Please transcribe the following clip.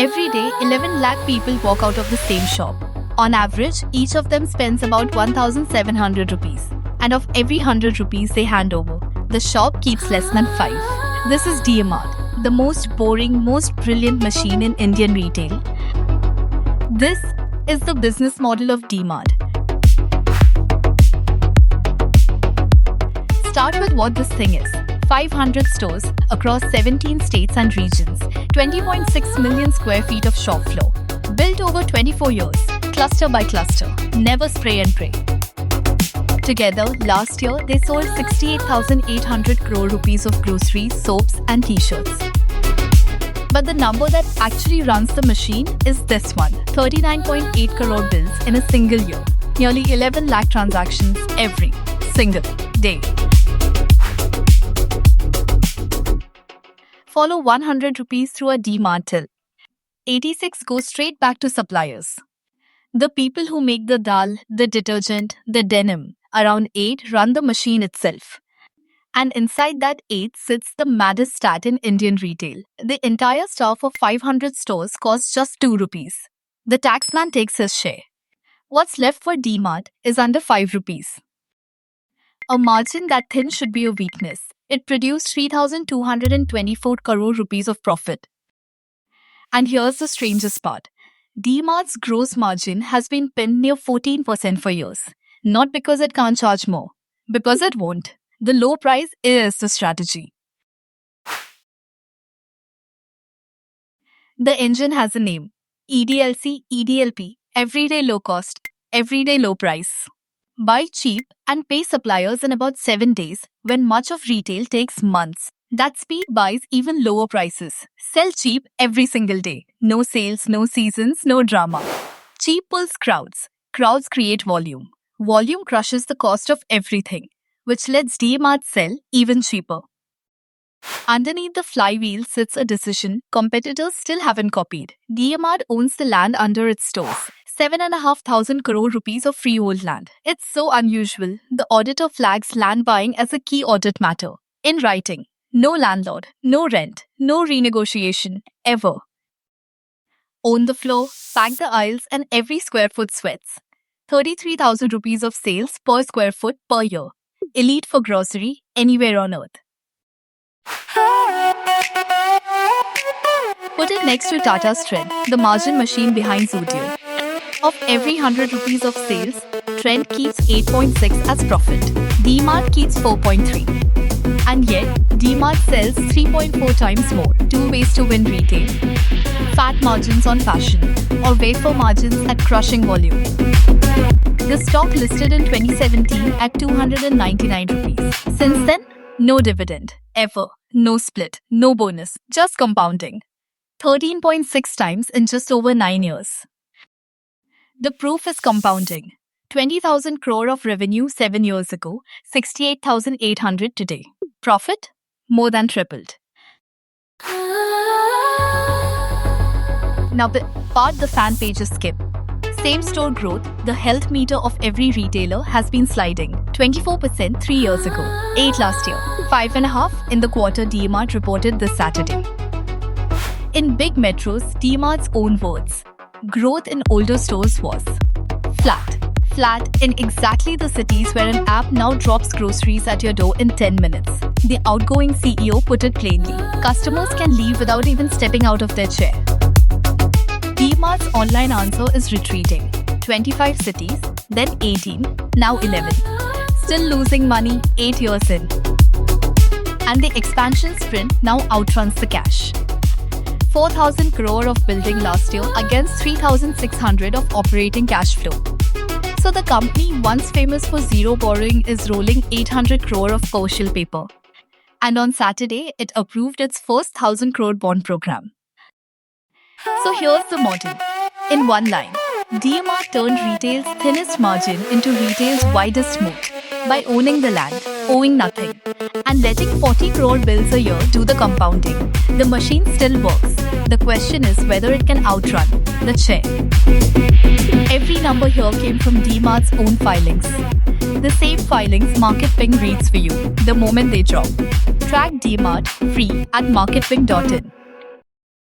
Every day, 11 lakh people walk out of the same shop. On average, each of them spends about 1,700 rupees. And of every 100 rupees they hand over, the shop keeps less than 5. This is DMart, the most boring, most brilliant machine in Indian retail. This is the business model of DMart. Start with what this thing is. 500 stores across 17 states and regions, 20.6 million square feet of shop floor, built over 24 years, cluster by cluster, never spray and pray. Together, last year, they sold 68,800 crore rupees of groceries, soaps and t-shirts. But the number that actually runs the machine is this one, 39.8 crore bills in a single year, nearly 11 lakh transactions every single day. Follow 100 rupees through a DMart till. 86 goes straight back to suppliers. The people who make the dal, the detergent, the denim, around 8 run the machine itself. And inside that 8 sits the maddest stat in Indian retail. The entire staff of 500 stores costs just 2 rupees. The taxman takes his share. What's left for DMart is under 5 rupees. A margin that thin should be a weakness. It produced 3,224 crore rupees of profit. And here's the strangest part. DMart's gross margin has been pinned near 14% for years. Not because it can't charge more, because it won't. The low price is the strategy. The engine has a name. EDLC, EDLP, everyday low cost, everyday low price. Buy cheap and pay suppliers in about 7 days when much of retail takes months. That speed buys even lower prices. Sell cheap every single day. No sales, no seasons, no drama. Cheap pulls crowds. Crowds create volume. Volume crushes the cost of everything, which lets DMart sell even cheaper. Underneath the flywheel sits a decision competitors still haven't copied. DMart owns the land under its stores. 7,500 crore rupees of freehold land. It's so unusual. The auditor flags land buying as a key audit matter. In writing, no landlord, no rent, no renegotiation, ever. Own the floor, pack the aisles and every square foot sweats. 33,000 rupees of sales per square foot per year. Elite for grocery anywhere on earth. Put it next to Tata's Trend, the margin machine behind Zudio. Of every 100 rupees of sales, Trend keeps 8.6 as profit. DMart keeps 4.3. And yet, DMart sells 3.4 times more. 2 ways to win retail. Fat margins on fashion or wafer margins at crushing volume. The stock listed in 2017 at 299 rupees. Since then, no dividend. Ever. No split. No bonus. Just compounding. 13.6 times in just over 9 years. The proof is compounding. 20,000 crore of revenue 7 years ago, 68,800 today. Profit? More than tripled. Now, part the fan pages skip. Same store growth, the health meter of every retailer has been sliding. 24% 3 years ago, 8 last year, 5.5 in the quarter DMart reported this Saturday. In big metros, DMart's own words, growth in older stores was flat. Flat in exactly the cities where an app now drops groceries at your door in 10 minutes. The outgoing CEO put it plainly. Customers can leave without even stepping out of their chair. DMart's online answer is retreating. 25 cities, then 18, now 11. Still losing money 8 years in. And the expansion sprint now outruns the cash. 4,000 crore of building last year against 3,600 of operating cash flow. So the company once famous for zero borrowing is rolling 800 crore of commercial paper. And on Saturday, it approved its first 1,000 crore bond program. So here's the model. In one line, DMart turned retail's thinnest margin into retail's widest moat by owning the land, owing nothing, and letting 40 crore bills a year do the compounding. The machine still works. The question is whether it can outrun the chair. Every number here came from DMart's own filings. The same filings MarketPing reads for you the moment they drop. Track DMart free at marketping.in.